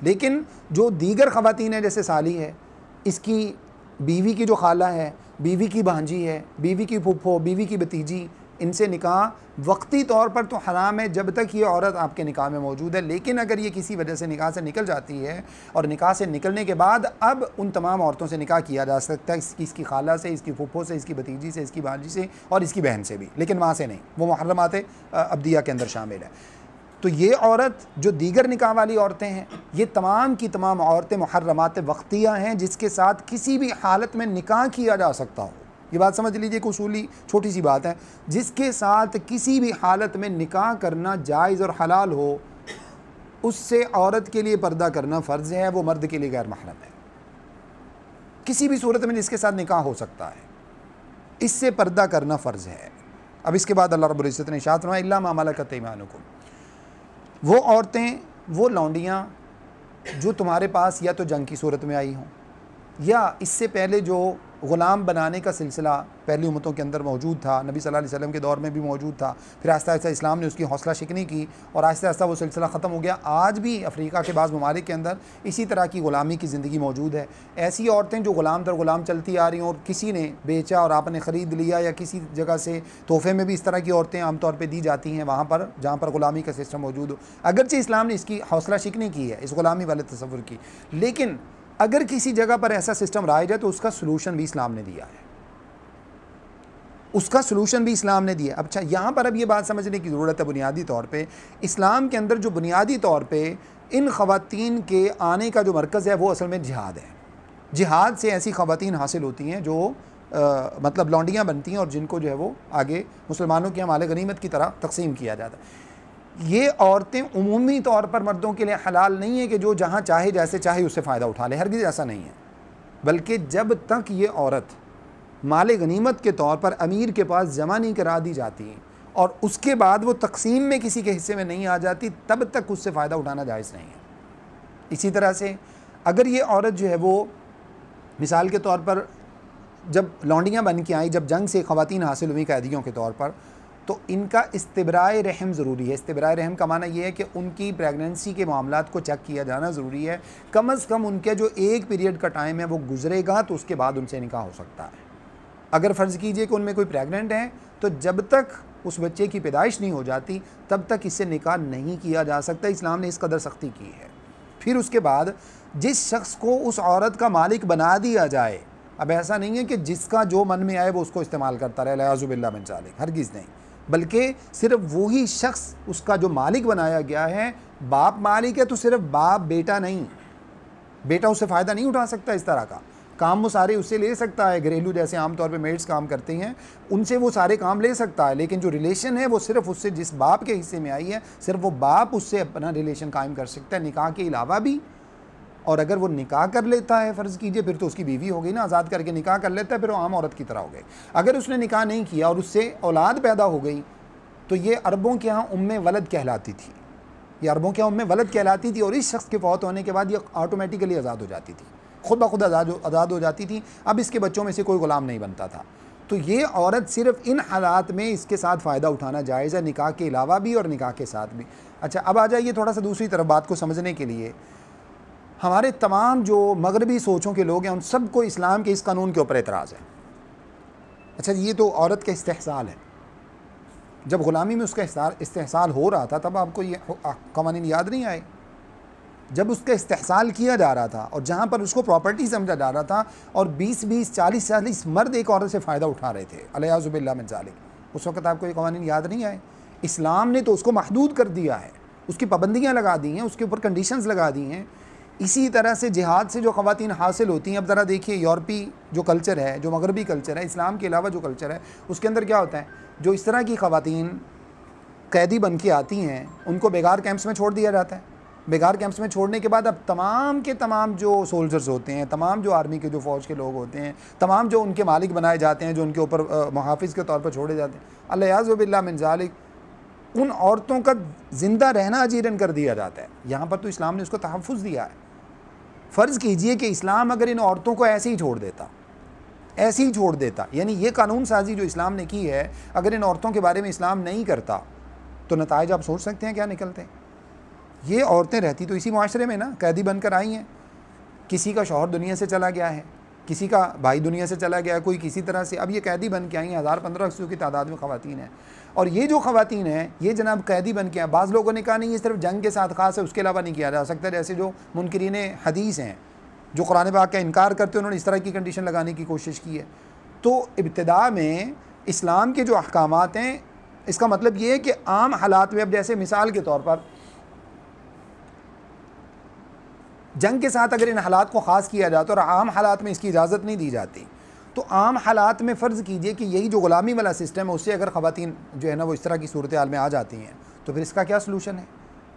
लेकिन जो दीगर ख़वातीन हैं, जैसे साली है, इसकी बीवी की जो खाला है, बीवी की भांजी है, बीवी की फूफो, बीवी की भतीजी, इनसे निकाह वक्ती तौर पर तो हराम है जब तक ये औरत आपके निकाह में मौजूद है। लेकिन अगर ये किसी वजह से निकाह से निकल जाती है और निकाह से निकलने के बाद अब उन तमाम औरतों से निकाह किया जा सकता है, इसकी खाला से, इसकी फूफो से, इसकी भतीजी से, इसकी भांजी से और इसकी बहन से भी, लेकिन माँ से नहीं। वो मुहर्रमात अब्दिया के अंदर शामिल है। तो ये औरत जो दीगर निकाह वाली औरतें हैं, ये तमाम की तमाम औरतें मुहर्रमात वक्तिया हैं जिसके साथ किसी भी हालत में निकाह किया जा सकता हो। ये बात समझ लीजिए कि उसूली छोटी सी बात है, जिसके साथ किसी भी हालत में निकाह करना जायज़ और हलाल हो, उससे औरत के लिए पर्दा करना फ़र्ज़ है, वो मर्द के लिए गैर महरम है। किसी भी सूरत में जिसके साथ निकाह हो सकता है, इससे पर्दा करना फ़र्ज़ है। अब इसके बाद अल्लाह रब्बुल इज़्ज़त ने इरशाद फरमाया इल्ला मा मलकत ऐमानुकुम, वो औरतें, वो लौंडियाँ जो तुम्हारे पास या तो जंग की सूरत में आई हों या इससे पहले जो ग़ुलाम बनाने का सिलसिला पहली उम्मतों के अंदर मौजूद था, नबी सल्लल्लाहु अलैहि वसल्लम के दौर में भी मौजूद था, फिर आहिस्ता आहिस्ता इस्लाम ने उसकी हौसला शिकनी की और आहिस्ता आहिस्ता वो सिलसिला ख़त्म हो गया। आज भी अफ्रीका के बाज़ ममालिक के अंदर इसी तरह की ग़ुलामी की ज़िंदगी मौजूद है। ऐसी औरतें जो ग़ुलाम दर ग़ुलाम चलती आ रही हों और किसी ने बेचा और आपने ख़रीद लिया, या किसी जगह से तोहफ़े में भी इस तरह की औरतें आमतौर पर दी जाती हैं वहाँ पर जहाँ पर ग़ुलामी का सिस्टम मौजूद हो। अगरचे इस्लाम ने इसकी हौसला शिकनी की है, इस ग़ुलामी वाले तसव्वुर की, लेकिन अगर किसी जगह पर ऐसा सिस्टम राइज है तो उसका सलूशन भी इस्लाम ने दिया है, उसका सलूशन भी इस्लाम ने दिया। अच्छा, यहाँ पर अब ये बात समझने की ज़रूरत है, बुनियादी तौर पे इस्लाम के अंदर जो बुनियादी तौर पे इन ख़वातीन के आने का जो मरकज़ है वो असल में जिहाद है। जिहाद से ऐसी ख़वातीन हासिल होती हैं जो मतलब लौंडियाँ बनती हैं और जिनको जो है वो आगे मुसलमानों के माल गनीमत की तरह तकसीम किया जाता है। ये औरतें उमूमी तौर पर मर्दों के लिए हलाल नहीं है कि जो जहाँ चाहे जैसे चाहे उससे फ़ायदा उठा ले, हरगिज़ ऐसा नहीं है। बल्कि जब तक ये औरत माल गनीमत के तौर पर अमीर के पास जमा नहीं करा दी जाती और उसके बाद वो तकसीम में किसी के हिस्से में नहीं आ जाती, तब तक उससे फ़ायदा उठाना जायज़ नहीं है। इसी तरह से अगर ये औरत जो है वो मिसाल के तौर पर जब लौंडियाँ बन के आई, जब जंग से ख़वातीन हासिल हुई कैदियों के तौर पर, तो इनका इस्तिबराए रहम ज़रूरी है। इस्तिबराए रहम का माना यह है कि उनकी प्रेगनेंसी के मामलात को चेक किया जाना ज़रूरी है। कम अज़ कम उनके जो एक पीरियड का टाइम है वो गुजरेगा तो उसके बाद उनसे निकाह हो सकता है। अगर फ़र्ज़ कीजिए कि उनमें कोई प्रेगनेंट है तो जब तक उस बच्चे की पैदाइश नहीं हो जाती तब तक इससे निकाह नहीं किया जा सकता। इस्लाम ने इस कदर सख्ती की है। फिर उसके बाद जिस शख्स को उस औरत का मालिक बना दिया जाए, अब ऐसा नहीं है कि जिसका जो मन में आए वो उसको इस्तेमाल करता रहे, लियाज़ुबिल्लाह मिन ज़ालिक, हरगिज़ नहीं, बल्कि सिर्फ वही शख्स उसका जो मालिक बनाया गया है। बाप मालिक है तो सिर्फ बाप बेटा नहीं, बेटा उससे फ़ायदा नहीं उठा सकता। इस तरह का काम वो सारे उससे ले सकता है, घरेलू जैसे आमतौर पे मेड्स काम करती हैं उनसे वो सारे काम ले सकता है, लेकिन जो रिलेशन है वो सिर्फ उससे, जिस बाप के हिस्से में आई है सिर्फ वो बाप उससे अपना रिलेशन कायम कर सकता है, निकाह के अलावा भी। और अगर वो निकाह कर लेता है, फ़र्ज़ कीजिए, फिर तो उसकी बीवी हो गई ना, आज़ाद करके निकाह कर लेता है, फिर वो आम औरत की तरह हो गई। अगर उसने निकाह नहीं किया और उससे औलाद पैदा हो गई तो ये अरबों के यहाँ उम्मे वलद कहलाती थी, ये अरबों के यहाँ उम्मे वलद कहलाती थी। और इस शख्स के फौत होने के बाद ये ऑटोमेटिकली आज़ाद हो जाती थी, खुद ब खुद आज़ाद हो जाती थी। अब इसके बच्चों में से कोई ग़ुलाम नहीं बनता था। तो ये औरत सिर्फ इन हालात में इसके साथ फ़ायदा उठाना जायज़ है, निकाह के अलावा भी और निकाह के साथ भी। अच्छा, अब आ जाइए थोड़ा सा दूसरी तरफ बात को समझने के लिए। हमारे तमाम जो मगरबी सोचों के लोग हैं उन सबको इस्लाम के इस कानून के ऊपर एतराज़ है। अच्छा, ये तो औरत का इस्तेहसाल है। जब ग़ुलामी में उसका इस्तेहसाल हो रहा था तब आपको ये क़वानीन याद नहीं आए? जब उसका इस्तेहसाल किया जा रहा था और जहाँ पर उसको प्रॉपर्टी समझा जा रहा था और 20-20, 40-40 मर्द एक औरत से फ़ायदा उठा रहे थे, लियाज़ुबिल्लाह मिन ज़ालिक, उस वक़्त आपको ये क़वानीन याद नहीं आए? इस्लाम ने तो उसको महदूद कर दिया है, उसकी पाबंदियाँ लगा दी हैं, उसके ऊपर कंडीशंस लगा दी हैं। इसी तरह से जिहाद से जो ख़वातीन हासिल होती हैं, अब ज़रा देखिए यूरोपी जो कल्चर है, जो मगरबी कल्चर है, इस्लाम के अलावा जो कल्चर है, उसके अंदर क्या होता है, जो इस तरह की ख़वातीन कैदी बन के आती हैं उनको बेगार कैंप्स में छोड़ दिया जाता है। बेगार कैंप्स में छोड़ने के बाद अब तमाम के तमाम जो सोल्जर्स होते हैं, तमाम जो आर्मी के जो फ़ौज के लोग होते हैं, तमाम जो उनके मालिक बनाए जाते हैं, जो उनके ऊपर मुहाफ़िज़ के तौर पर छोड़े जाते हैं, लियाज़ुबिल्लाह मिन ज़ालिक, उन औरतों का ज़िंदा रहना अजीरन कर दिया जाता है। यहाँ पर तो इस्लाम ने उसको तहफ़्फ़ुज़ दिया है। फ़र्ज़ कीजिए कि इस्लाम अगर इन औरतों को ऐसे ही छोड़ देता, ऐसे ही छोड़ देता, यानी ये कानून साजी जो इस्लाम ने की है, अगर इन औरतों के बारे में इस्लाम नहीं करता तो नताइज आप सोच सकते हैं क्या निकलते। ये औरतें रहती तो इसी माशरे में ना, कैदी बनकर आई हैं। किसी का शौहर दुनिया से चला गया है, किसी का भाई दुनिया से चला गया है, कोई किसी तरह से, अब ये कैदी बन के आई हैं। 1000-1500 की तादाद में ख़वातीन हैं। और ये जो ख़वातीन हैं ये जनाब कैदी बन के आए। बाज़ लोगों ने कहा नहीं, ये सिर्फ जंग के साथ ख़ास है, उसके अलावा नहीं किया जा सकता। जैसे जो मुनकिरीन हदीस हैं, जो कुरान पाक का इनकार करते हैं, उन्होंने इस तरह की कंडीशन लगाने की कोशिश की है। तो इब्तिदा में इस्लाम के जो अहकामात हैं, इसका मतलब ये है कि आम हालात में, अब जैसे मिसाल के तौर पर जंग के साथ अगर इन हालात को ख़ास किया जाता और आम हालात में इसकी इजाज़त नहीं दी जाती, तो आम हालात में फ़र्ज़ कीजिए कि यही जो ग़ुलामी वाला सिस्टम है, उससे अगर ख़वातीन जो है ना वो इस तरह की सूरत हाल में आ जाती हैं, तो फिर इसका क्या सलूशन है?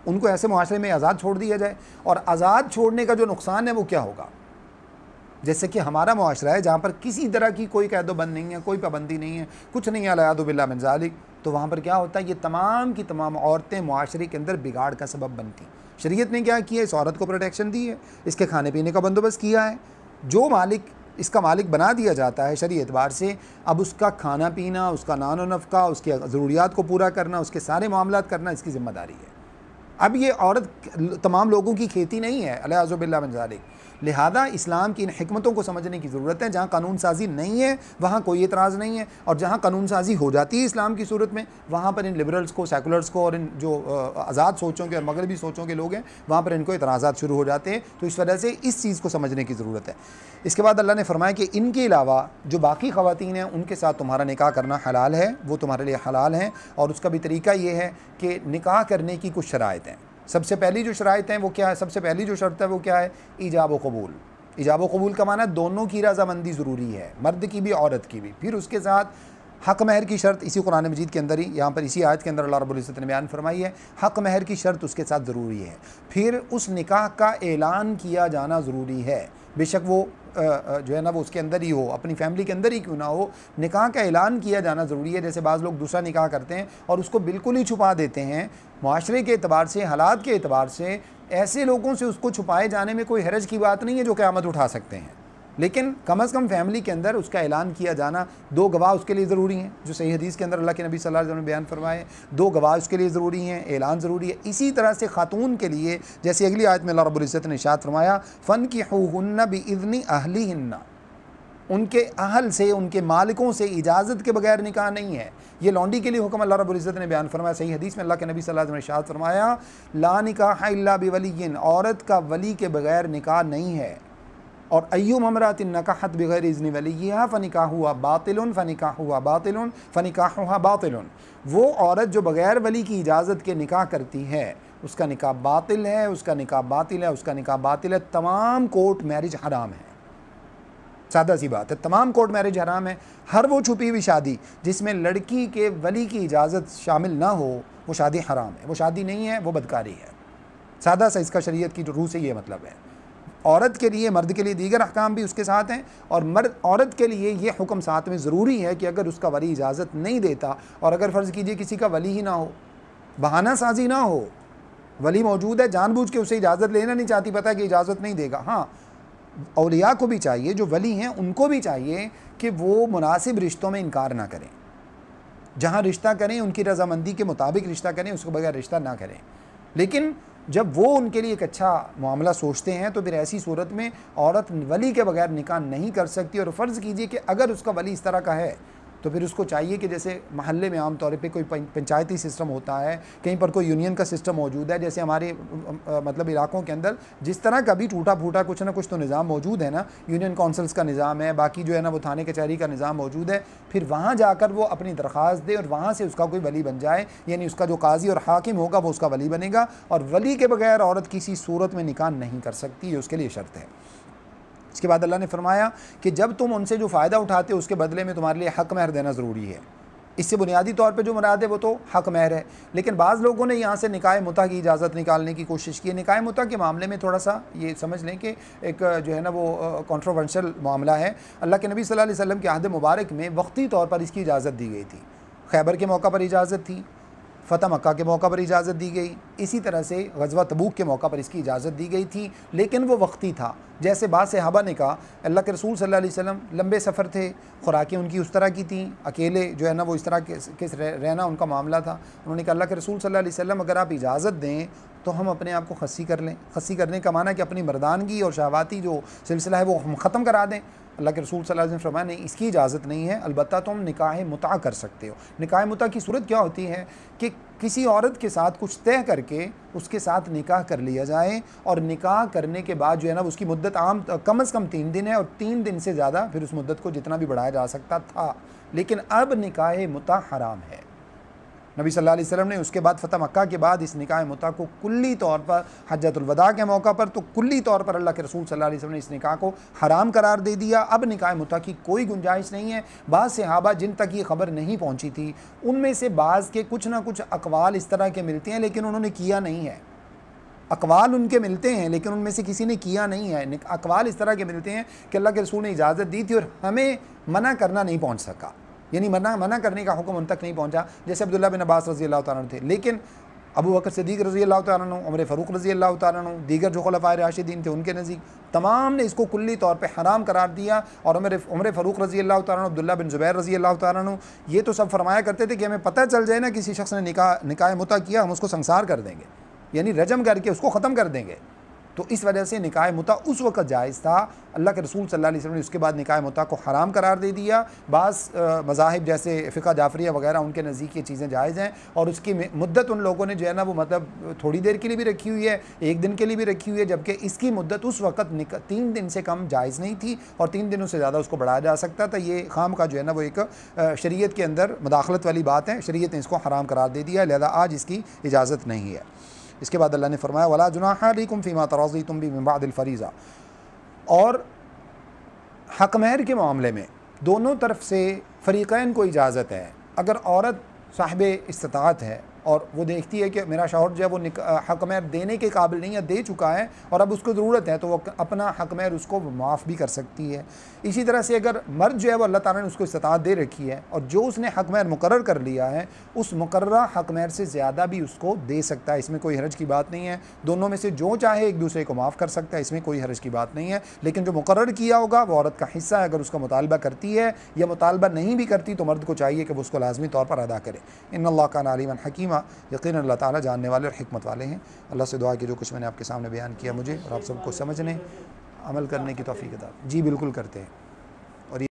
उनको ऐसे मुआशरे में आज़ाद छोड़ दिया जाए। और आज़ाद छोड़ने का जो नुकसान है वो क्या होगा? जैसे कि हमारा मुआशरा है जहाँ पर किसी तरह की कोई कैदोबंद नहीं है, कोई पाबंदी नहीं है, कुछ नहीं है, अलियादु बिल्लाह मिन ज़ालिक, तो वहाँ पर क्या होता है, ये तमाम की तमाम औरतें मुआशरे के अंदर बिगाड़ का सबब बनती। शरीयत ने क्या किया? इस औरत को प्रोटेक्शन दी है, इसके खाने पीने का बंदोबस्त किया है। जो मालिक, इसका मालिक बना दिया जाता है शरई एतबार से, अब उसका खाना पीना, उसका नान व नफ़्का, उसकी ज़रूरियात को पूरा करना, उसके सारे मामलात करना इसकी ज़िम्मेदारी है। अब ये औरत तमाम लोगों की खेती नहीं है, अलियाज़ु बिल्लाह मिन ज़ालिक। लिहाजा इस्लाम की इन हिकमतों को समझने की ज़रूरत है। जहाँ कानून साजी नहीं है वहाँ कोई एतराज़ नहीं है, और जहाँ कानून साजी हो जाती है इस्लाम की सूरत में, वहाँ पर इन लिबरल्स को, सेकुलर्स को और इन जो आज़ाद सोचों के और मगरबी सोचों के लोग हैं, वहाँ पर इनको एतराज़ात शुरू हो जाते हैं। तो इस वजह से इस चीज़ को समझने की ज़रूरत है। इसके बाद अल्लाह ने फरमाया कि इनके अलावा जो बाकी ख़वातीन हैं उनके साथ तुम्हारा निकाह करना हलाल है, वो तुम्हारे लिए हलाल है। और उसका भी तरीका ये है कि निकाह करने की कुछ शराइत हैं। सबसे पहली जो शराइत हैं वो क्या है? सबसे पहली जो शर्त है वो क्या है? ईजाब व कबूल। ईजाब व कबूल का माना दोनों की रज़ामंदी ज़रूरी है, मर्द की भी औरत की भी। फिर उसके साथ हक़ महर की शर्त इसी कुरान मजीद के अंदर ही, यहाँ पर इसी आयत के अंदर अल्लाह रब्बुल इज़्ज़त ने बयान फरमाई है, हक़ महर की शर्त उसके साथ ज़रूरी है। फिर उस निकाह का ऐलान किया जाना ज़रूरी है, बेशक वो जो है ना वो उसके अंदर ही हो, अपनी फैमिली के अंदर ही क्यों ना हो, निकाह का ऐलान किया जाना ज़रूरी है। जैसे बाज़ लोग दूसरा निकाह करते हैं और उसको बिल्कुल ही छुपा देते हैं। मुआशरे के एतबार से, हालात के एतबार से, ऐसे लोगों से उसको छुपाए जाने में कोई हरज की बात नहीं है जो क़यामत उठा सकते हैं। लेकिन कम अज़ कम फैमिली के अंदर उसका ऐलान किया जाना, 2 गवाह उसके लिए ज़रूरी हैं, जो सही हदीस के अंदर अल्लाह के नबी सल्लल्लाहु अलैहि वसल्लम ने बयान फरमाए, 2 गवाह उसके लिए ज़रूरी हैं, ऐलान ज़रूरी है। इसी तरह से ख़ातून के लिए, जैसे अगली आयत में अल्लाह रब्बुल इज़्ज़त ने इरशाद फरमाया, फ़नकिहुहुन्ना बिइज़्नि अहलिहिन्ना, उनके अहल से, उनके मालिकों से इजाज़त के बगैर निकाह नहीं है। ये लौंडी के लिए हुक्म अल्लाह रब्बुल इज़्ज़त ने बयान फरमाया। सही हदीस में अल्लाह के नबी सल्लल्लाहु अलैहि वसल्लम ने इरशाद फरमाया, ला निकाह इल्ला बिवलिय्यिन, औरत का वली के बगैर निकाह नहीं है। और अय्युम अमरातिन नकाहत बिगैर इज़्नि वलिय्यिहा फ़निकाहुहा बातिलुन फ़निकाहुहा बातिलुन फ़निकाहुहा बातिलुन, वो औरत जो बगैर वली की इजाज़त के निकाह करती है उसका निकाह बातिल है, उसका निकाह बातिल है, उसका निकाह बातिल है। तमाम कोर्ट मैरिज हराम है, सादा सी बात है, तमाम कोर्ट मैरिज हराम है। हर वो छुपी हुई शादी जिसमें लड़की के वली की इजाज़त शामिल ना हो वो शादी हराम है, वो शादी नहीं है, वो बदकारी है। सादा सा इसका शरीयत की रूह से ये मतलब है। औरत के लिए, मर्द के लिए दीगर अहकाम भी उसके साथ हैं, और मर्द औरत के लिए ये हुक्म साथ में ज़रूरी है कि अगर उसका वली इजाज़त नहीं देता, और अगर फ़र्ज़ कीजिए किसी का वली ही ना हो, बहाना साजी ना हो, वली मौजूद है, जानबूझ के उसे इजाज़त लेना नहीं चाहती, पता है कि इजाज़त नहीं देगा। हाँ, औलिया को भी चाहिए, जो वली हैं उनको भी चाहिए कि वो मुनासिब रिश्तों में इनकार ना करें। जहाँ रिश्ता करें उनकी रज़ामंदी के मुताबिक रिश्ता करें, उसके बगैर रिश्ता ना करें। लेकिन जब वो उनके लिए एक अच्छा मामला सोचते हैं तो फिर ऐसी सूरत में औरत वली के बगैर निकाह नहीं कर सकती। और फ़र्ज़ कीजिए कि अगर उसका वली इस तरह का है तो फिर उसको चाहिए कि जैसे महल्ले में आम तौर पे कोई पंचायती सिस्टम होता है, कहीं पर कोई यूनियन का सिस्टम मौजूद है, जैसे हमारे मतलब इलाकों के अंदर जिस तरह का भी टूटा फूटा कुछ ना कुछ तो निज़ाम मौजूद है ना, यूनियन काउंसिल्स का निज़ाम है, बाकी जो है ना वो थाने कचहरी का निज़ाम मौजूद है। फिर वहाँ जाकर वो अपनी दरख्वास्त दे और वहाँ से उसका कोई वली बन जाए, यानी उसका जो काजी और हाकिम होगा वो उसका वली बनेगा। और वली के बगैर औरत किसी सूरत में निकाह नहीं कर सकती, ये उसके लिए शर्त है। इसके बाद अल्लाह ने फरमाया कि जब तुम उनसे जो फ़ायदा उठाते हो उसके बदले में तुम्हारे लिए हक़ महर देना ज़रूरी है। इससे बुनियादी तौर पे जो मुराद है वो तो हक़ महर है। लेकिन बाज़ लोगों ने यहाँ से निकाह मुता की इजाज़त निकालने की कोशिश की है। निकाह मुता के मामले में थोड़ा सा ये समझ लें कि एक जो है ना वो कंट्रोवर्शियल मामला है। अल्लाह के नबी सल्लल्लाहु अलैहि वसल्लम के अहद मुबारक में वक्ती तौर पर इसकी इजाज़त दी गई थी। खैबर के मौका पर इजाज़त थी, फ़तह मक्का के मौका पर इजाज़त दी गई, इसी तरह से ग़ज़वा तबूक के मौका पर इसकी इजाज़त दी गई थी, लेकिन वो वक्ती था। जैसे बाद सहाबा ने कहा, अल्लाह के रसूल सल्लल्लाहु अलैहि वसल्लम लंबे सफ़र थे, खुराकें उनकी उस तरह की थी, अकेले जो है ना वो इस तरह के रहना उनका मामला था। उन्होंने कहा अल्लाह के रसूल सल्लल्लाहु अलैहि वसल्लम अगर आप इजाज़त दें तो हम अपने आप को खस्सी कर लें। खस्सी करने का माना कि अपनी मर्दानगी और शहवाती जो सिलसिला है वो हम ख़त्म करा दें। अल्लाह के रसूल सल्लल्लाहु अलैहि वसल्लम फरमाया नहीं, इसकी इजाज़त नहीं है, अलबत्ता तुम निकाह मुता कर सकते हो। निकाह मुता की सूरत क्या होती है कि किसी औरत के साथ कुछ तय करके उसके साथ निकाह कर लिया जाए, और निकाह करने के बाद जो है ना उसकी मुद्दत आम कम से कम 3 दिन है, और 3 दिन से ज़्यादा फिर उस मुद्दत को जितना भी बढ़ाया जा सकता था। लेकिन अब निकाह मुता हराम है। नबी सल्लल्लाहु अलैहि वसल्लम ने उसके बाद फ़तह मक्का के बाद इस निकाह मुता को कुल्ली तौर पर हज्जतुल वदा के मौका पर तो कुल्ली तौर पर अल्लाह के रसूल सल्लल्लाहु अलैहि वसल्लम ने इस निकाह को हराम करार दे दिया। अब निकाह मुता की कोई गुंजाइश नहीं है। बाज़ सहाबा जिन तक ये ख़बर नहीं पहुँची थी उनमें से बाज़ के कुछ ना कुछ अक़वाल इस तरह के मिलते हैं, लेकिन उन्होंने किया नहीं है। अक़वाल उनके मिलते हैं लेकिन उनमें से किसी ने किया नहीं है। अक़वाल इस तरह के मिलते हैं कि अल्लाह के रसूल ने इजाज़त दी थी और हमें मना करना नहीं पहुँच सका, यानी मना करने का हुक्म उन तक नहीं पहुंचा। जैसे अब्दुल्लाह बिन अब्बास रज़ी अल्लाह तआला अन्हु थे, लेकिन अबू बकर सिद्दीक़ रज़ी अल्लाह तआला अन्हु, उमर फ़ारूक़ रज़ी अल्लाह तआला अन्हु, दीगर जो खुलफ़ाए राशिदीन थे उनके नज़दीक तमाम ने इसको कुल्ली तौर पे हराम करार दिया। और उमर फ़ारूक़ रज़ी अल्लाह तआला अन्हु, अब्दुल्लाह बिन ज़ुबैर रज़ी अल्लाह तआला अन्हु, ये तो सब फरमाया करते थे कि हमें पता चल जाए ना किसी शख्स ने निकाह मुता किया, हम उसको संसार कर देंगे, यानी रजम करके उसको ख़त्म कर देंगे। तो इस वजह से निकाह मुता उस वक़्त जायज़ था। अल्लाह के रसूल सल्लल्लाहु अलैहि वसल्लम ने उसके बाद निकाह मुता को हराम करार दे दिया। बाज़ मज़ाहिब जैसे फ़िक़्ह जाफ़रिया वगैरह उनके नज़दीक ये चीज़ें जायज़ हैं, और उसकी मुद्दत उन लोगों ने जो है ना वो मतलब थोड़ी देर के लिए भी रखी हुई है, 1 दिन के लिए भी रखी हुई है, जबकि इसकी मुद्दत उस वक़्त 3 दिन से कम जायज़ नहीं थी, और 3 दिनों से ज़्यादा उसको बढ़ाया जा सकता था। ये खाम का जो है ना वो एक शरीयत के अंदर मुदाखलत वाली बात है, शरीयत ने इसको हराम करार दे दिया, लिहाजा आज इसकी इजाज़त नहीं है। इसके बाद अल्लाह ने फरमाया वला जुनाहा अलैकुम फ़ीमा तराज़ीतुम बिही मिन बादिल फ़रीज़ा, और हक़ महर के मामले में दोनों तरफ से फ़रीक़ैन को इजाज़त है। अगर औरत साहिबे इस्तिताअत है और वो देखती है कि मेरा शौहर जो है वो हक़ महर देने के काबिल नहीं है, दे चुका है और अब उसको ज़रूरत है, तो वो अपना हक़ महर उसको माफ़ भी कर सकती है। इसी तरह से अगर मर्द जो है वो अल्लाह ताला ने उसको इस्तिताअत दे रखी है और जो उसने हक़ महर मुकर्रर कर लिया है, उस मुकर्ररा हक़ महर से ज़्यादा भी उसको दे सकता है। इसमें कोई हरज की बात नहीं है। दोनों में से जो चाहे एक दूसरे को माफ़ कर सकता है, इसमें कोई हरज की बात नहीं है। लेकिन जो मुकर्रर किया होगा वो औरत का हिस्सा है। अगर उसका मुतालबा करती है या मुतालबा नहीं भी करती तो मर्द को चाहिए कि वो उसको लाज़मी तौर पर अदा करे। इन्नल्लाह काना अलीमन हकीमा, यकीनन अल्लाह ताला जानने वाले और हिकमत वाले हैं। अल्लाह से दुआ कि जो कुछ मैंने आपके सामने बयान किया मुझे और आप सबको समझने अमल करने की तौफीक अता। जी बिल्कुल करते हैं।